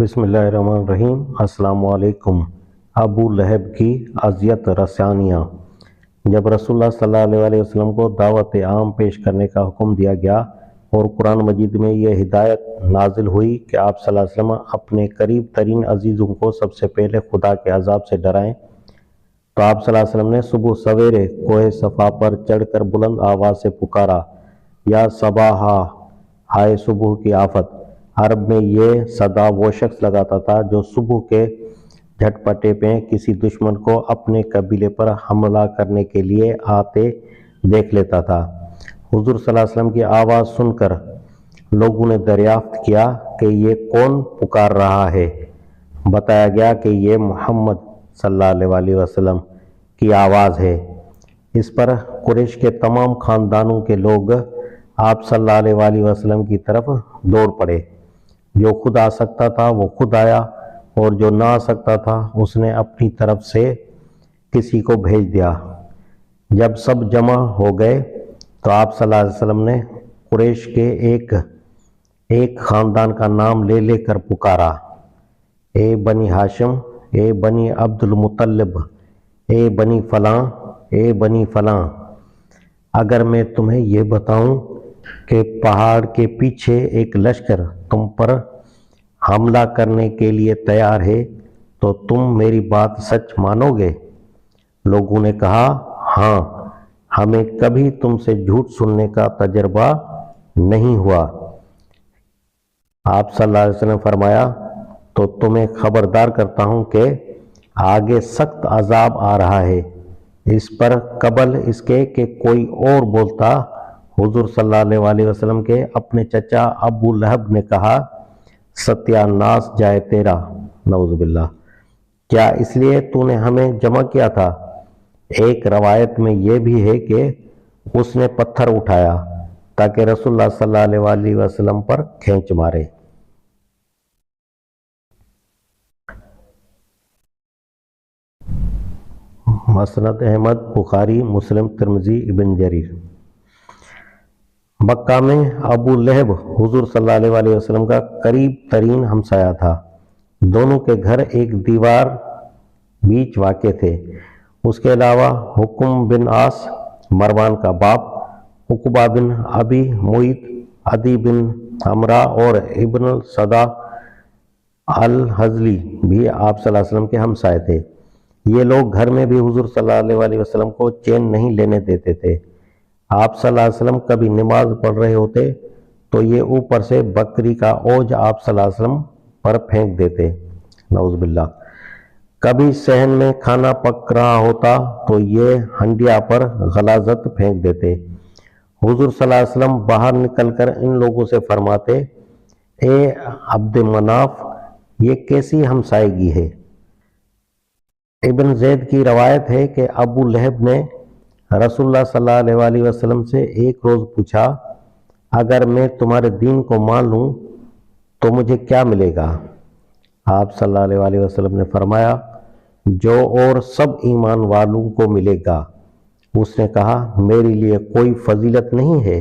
بسم اللہ الرحمن الرحیم۔ السلام علیکم۔ ابو لہب کی اذیت رسانیہ۔ جب رسول اللہ صلی اللہ علیہ وسلم کو دعوت عام پیش کرنے کا حکم دیا گیا اور قرآن مجید میں یہ ہدایت نازل ہوئی کہ آپ صلی اللہ علیہ وسلم اپنے قریب ترین عزیزوں کو سب سے پہلے خدا کے عذاب سے ڈرائیں، تو آپ صلی اللہ علیہ وسلم نے صبح سویرے کوہ صفا پر چڑھ کر بلند آواز سے پکارا، یا صباحا، ہائے صبح کی آفت۔ عرب میں یہ صدا وہ شخص لگاتا تھا جو صبح کے جھٹپٹے پہ کسی دشمن کو اپنے قبیلے پر حملہ کرنے کے لیے آتے دیکھ لیتا تھا۔ حضور صلی اللہ علیہ وسلم کی آواز سن کر لوگوں نے دریافت کیا کہ یہ کون پکار رہا ہے۔ بتایا گیا کہ یہ محمد صلی اللہ علیہ وسلم کی آواز ہے۔ اس پر قریش کے تمام خاندانوں کے لوگ آپ صلی اللہ علیہ وسلم کی طرف دوڑ پڑے۔ جو خود آ سکتا تھا وہ خود آیا، اور جو نہ آ سکتا تھا اس نے اپنی طرف سے کسی کو بھیج دیا۔ جب سب جمع ہو گئے تو آپ صلی اللہ علیہ وسلم نے قریش کے ایک خاندان کا نام لے لے کر پکارا، اے بنی ہاشم، اے بنی عبد المطلب، اے بنی فلاں، اے بنی فلاں، اگر میں تمہیں یہ بتاؤں کہ پہاڑ کے پیچھے ایک لشکر تم پر حملہ کرنے کے لیے تیار ہے تو تم میری بات سچ مانو گے؟ لوگوں نے کہا، ہاں، ہمیں کبھی تم سے جھوٹ سننے کا تجربہ نہیں ہوا۔ آپ صلی اللہ علیہ وسلم نے فرمایا، تو تمہیں خبردار کرتا ہوں کہ آگے سخت عذاب آ رہا ہے۔ اس پر قبل اس کے کہ کوئی اور بولتا، حضور صلی اللہ علیہ وسلم کے اپنے چچا ابو لہب نے کہا، ستیہ ناس جائے تیرا، نعوذ باللہ، کیا اس لیے تو نے ہمیں جمع کیا تھا؟ ایک روایت میں یہ بھی ہے کہ اس نے پتھر اٹھایا تاکہ رسول اللہ صلی اللہ علیہ وسلم پر کھینچ مارے۔ مسند احمد، بخاری، مسلم، ترمذی، ابن جریر۔ مکہ میں ابو لہب حضور صلی اللہ علیہ وسلم کا قریب ترین ہمسایہ تھا۔ دونوں کے گھر ایک دیوار بیچ واقع تھے۔ اس کے علاوہ حکم بن عاص، مروان کا باپ، عقبہ بن ابی معیط، عدی بن عمرہ اور ابن الصدع الحزلی بھی آپ صلی اللہ علیہ وسلم کے ہمسائے تھے۔ یہ لوگ گھر میں بھی حضور صلی اللہ علیہ وسلم کو چین نہیں لینے دیتے تھے۔ آپ صلی اللہ علیہ وسلم کبھی نماز پڑھ رہے ہوتے تو یہ اوپر سے بکری کا اوج آپ صلی اللہ علیہ وسلم پر پھینک دیتے، نعوذ باللہ۔ کبھی صحن میں کھانا پک رہا ہوتا تو یہ ہنڈیا پر غلاظت پھینک دیتے۔ حضور صلی اللہ علیہ وسلم باہر نکل کر ان لوگوں سے فرماتے، اے عبد مناف، یہ کیسی ہمسائیگی ہے؟ ابن زید کی روایت ہے کہ ابو لہب نے رسول اللہ صلی اللہ علیہ وسلم سے ایک روز پوچھا، اگر میں تمہارے دین کو مان لوں تو مجھے کیا ملے گا؟ آپ صلی اللہ علیہ وسلم نے فرمایا، جو اور سب ایمان والوں کو ملے گا۔ اس نے کہا، میرے لیے کوئی فضیلت نہیں ہے؟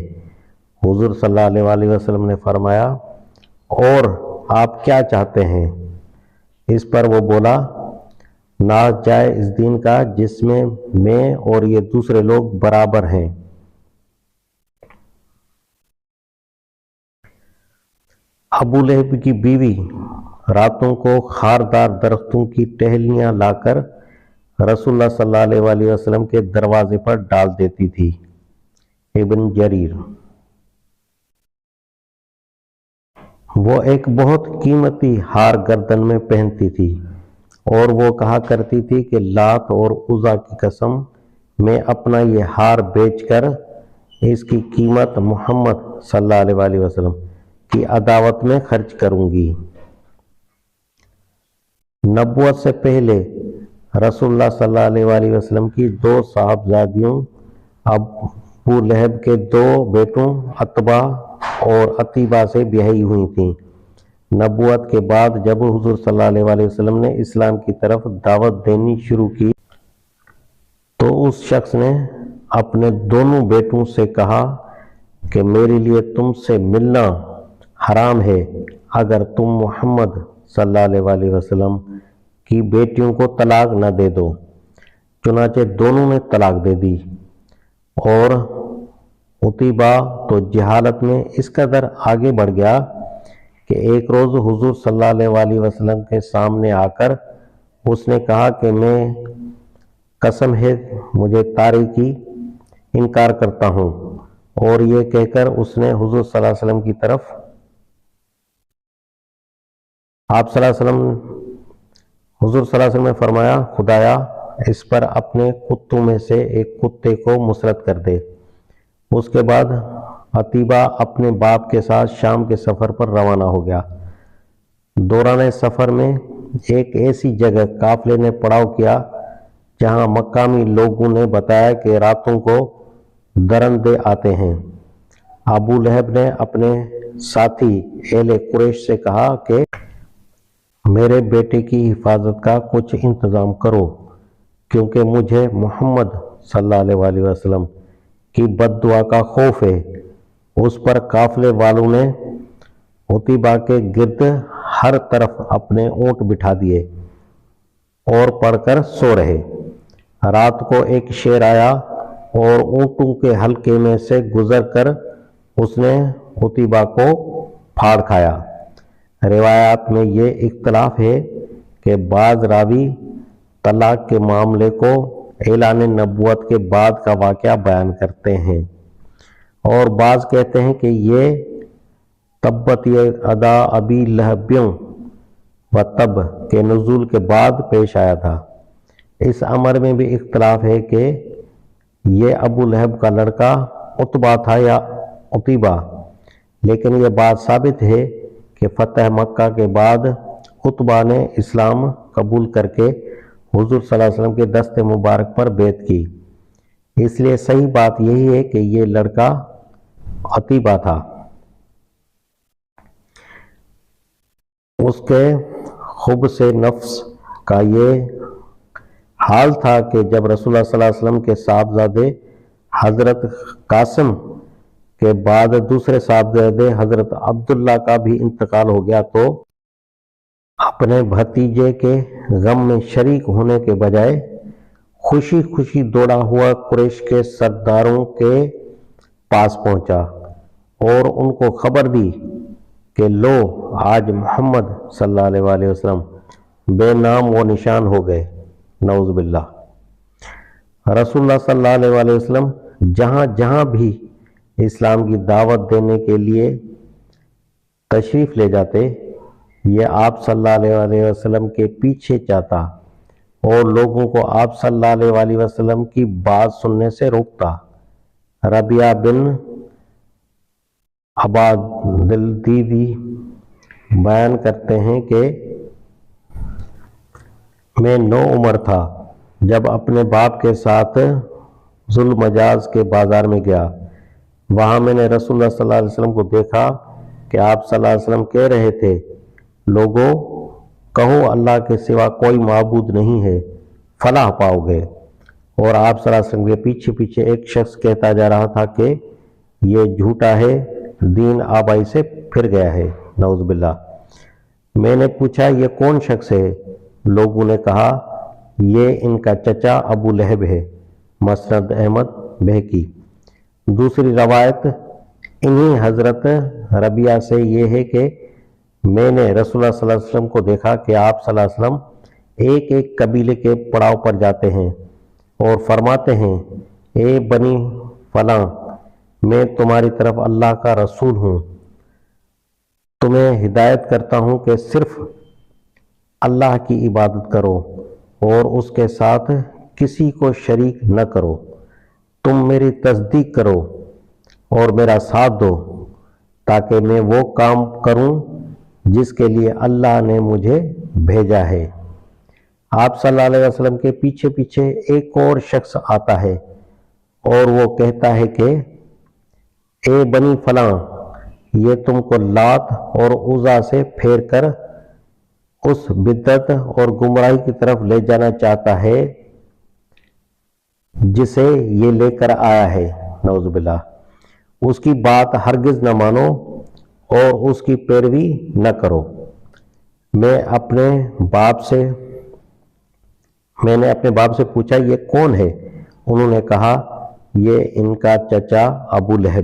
حضور صلی اللہ علیہ وسلم نے فرمایا، اور آپ کیا چاہتے ہیں؟ اس پر وہ بولا، ناز جائے اس دین کا جس میں اور یہ دوسرے لوگ برابر ہیں۔ ابو لہب کی بیوی راتوں کو خاردار درختوں کی ٹہنیاں لا کر رسول اللہ صلی اللہ علیہ وسلم کے دروازے پر ڈال دیتی تھی، ابن جریر۔ وہ ایک بہت قیمتی ہار گردن میں پہنتی تھی، اور وہ کہا کرتی تھی کہ لات اور عزا کی قسم، میں اپنا یہ ہار بیچ کر اس کی قیمت محمد صلی اللہ علیہ وسلم کی عداوت میں خرچ کروں گی۔ نبوت سے پہلے رسول اللہ صلی اللہ علیہ وسلم کی دو صاحبزادیوں ابو لہب کے دو بیٹوں عتبہ اور عتیبہ سے بیاہی ہوئی تھیں۔ نبوت کے بعد جب حضور صلی اللہ علیہ وسلم نے اسلام کی طرف دعوت دینی شروع کی تو اس شخص نے اپنے دونوں بیٹوں سے کہا کہ میرے لیے تم سے ملنا حرام ہے، اگر تم محمد صلی اللہ علیہ وسلم کی بیٹیوں کو طلاق نہ دے دو۔ چنانچہ دونوں نے طلاق دے دی، اور عتیبہ تو جہالت میں اس قدر آگے بڑھ گیا کہ ایک روز حضور صلی اللہ علیہ وسلم کے سامنے آ کر اس نے کہا کہ میں قسم ہے مجھے طاری کی انکار کرتا ہوں، اور یہ کہہ کر اس نے حضور صلی اللہ علیہ وسلم کی طرف آپ صلی اللہ علیہ وسلم حضور صلی اللہ علیہ وسلم نے فرمایا، خدایا اس پر اپنے کتوں میں سے ایک کتے کو مسلط کر دے۔ اس کے بعد عتیبہ اپنے باپ کے ساتھ شام کے سفر پر روانہ ہو گیا۔ دوران سفر میں ایک ایسی جگہ قافلے نے پڑاؤ کیا جہاں مقامی لوگوں نے بتایا کہ راتوں کو درندے آتے ہیں۔ ابو لہب نے اپنے ساتھی اہل قریش سے کہا کہ میرے بیٹے کی حفاظت کا کچھ انتظام کرو، کیونکہ مجھے محمد صلی اللہ علیہ وسلم کی بد دعا کا خوف ہے۔ اس پر قافلے والوں نے عتیبہ کے گرد ہر طرف اپنے اونٹ بٹھا دیے اور پڑھ کر سو رہے۔ رات کو ایک شیر آیا اور اونٹوں کے حلقے میں سے گزر کر اس نے عتیبہ کو پھاڑ کھایا۔ روایات میں یہ اختلاف ہے کہ بعض راوی طلاق کے معاملے کو اعلان نبوت کے بعد کا واقعہ بیان کرتے ہیں، اور بعض کہتے ہیں کہ یہ تبت یدا ابی لہب و تب کے نزول کے بعد پیش آیا تھا۔ اس امر میں بھی اختلاف ہے کہ یہ ابو لہب کا لڑکا عتبہ تھا یا عتیبہ، لیکن یہ بات ثابت ہے کہ فتح مکہ کے بعد عتبہ نے اسلام قبول کر کے حضور صلی اللہ علیہ وسلم کے دست مبارک پر بیعت کی، اس لیے صحیح بات یہی ہے کہ یہ لڑکا عتیبہ تھا۔ اس کے خبث نفس کا یہ حال تھا کہ جب رسول اللہ صلی اللہ علیہ وسلم کے صاحبزادے حضرت قاسم کے بعد دوسرے صاحبزادے حضرت عبداللہ کا بھی انتقال ہو گیا، تو اپنے بھتیجے کے غم میں شریک ہونے کے بجائے خوشی خوشی دوڑا ہوا قریش کے سرداروں کے پاس پہنچا اور ان کو خبر دی کہ لو آج محمد صلی اللہ علیہ وسلم بے نام و نشان ہو گئے، نعوذ باللہ۔ رسول اللہ صلی اللہ علیہ وسلم جہاں جہاں بھی اسلام کی دعوت دینے کے لیے تشریف لے جاتے، یہ آپ صلی اللہ علیہ وسلم کے پیچھے چاہتا اور لوگوں کو آپ صلی اللہ علیہ وسلم کی بات سننے سے روکتا۔ ربیعہ بن عبادالدیدی بیان کرتے ہیں کہ میں 9 عمر تھا جب اپنے باپ کے ساتھ ذوالمجاز کے بازار میں گیا۔ وہاں میں نے رسول اللہ صلی اللہ علیہ وسلم کو دیکھا کہ آپ صلی اللہ علیہ وسلم کہہ رہے تھے، لوگوں کہو اللہ کے سوا کوئی معبود نہیں ہے، فلاح پاؤ گے۔ اور آپ صلی اللہ علیہ وسلم کے پیچھے پیچھے ایک شخص کہتا جا رہا تھا کہ یہ جھوٹا ہے، دین آبائی سے پھر گیا ہے، نعوذ باللہ۔ میں نے پوچھا یہ کون شخص ہے؟ لوگوں نے کہا یہ ان کا چچا ابو لہب ہے، مسند احمد بہقی۔ دوسری روایت انہی حضرت ربیعہ سے یہ ہے کہ میں نے رسول اللہ صلی اللہ علیہ وسلم کو دیکھا کہ آپ صلی اللہ علیہ وسلم ایک ایک قبیلے کے پڑاؤ پر جاتے ہیں اور فرماتے ہیں، اے بنی فلاں، میں تمہاری طرف اللہ کا رسول ہوں، تمہیں ہدایت کرتا ہوں کہ صرف اللہ کی عبادت کرو اور اس کے ساتھ کسی کو شریک نہ کرو، تم میری تصدیق کرو اور میرا ساتھ دو تاکہ میں وہ کام کروں جس کے لیے اللہ نے مجھے بھیجا ہے۔ آپ صلی اللہ علیہ وسلم کے پیچھے پیچھے ایک اور شخص آتا ہے اور وہ کہتا ہے کہ اے بنی فلاں، یہ تم کو لات اور عزا سے پھیر کر اس بدعت اور گمراہی کی طرف لے جانا چاہتا ہے جسے یہ لے کر آیا ہے، نعوذ باللہ۔ اس کی بات ہرگز نہ مانو اور اس کی پیروی نہ کرو۔ میں نے اپنے باپ سے پوچھا یہ کون ہے؟ انہوں نے کہا یہ ان کا چچا ابو لہب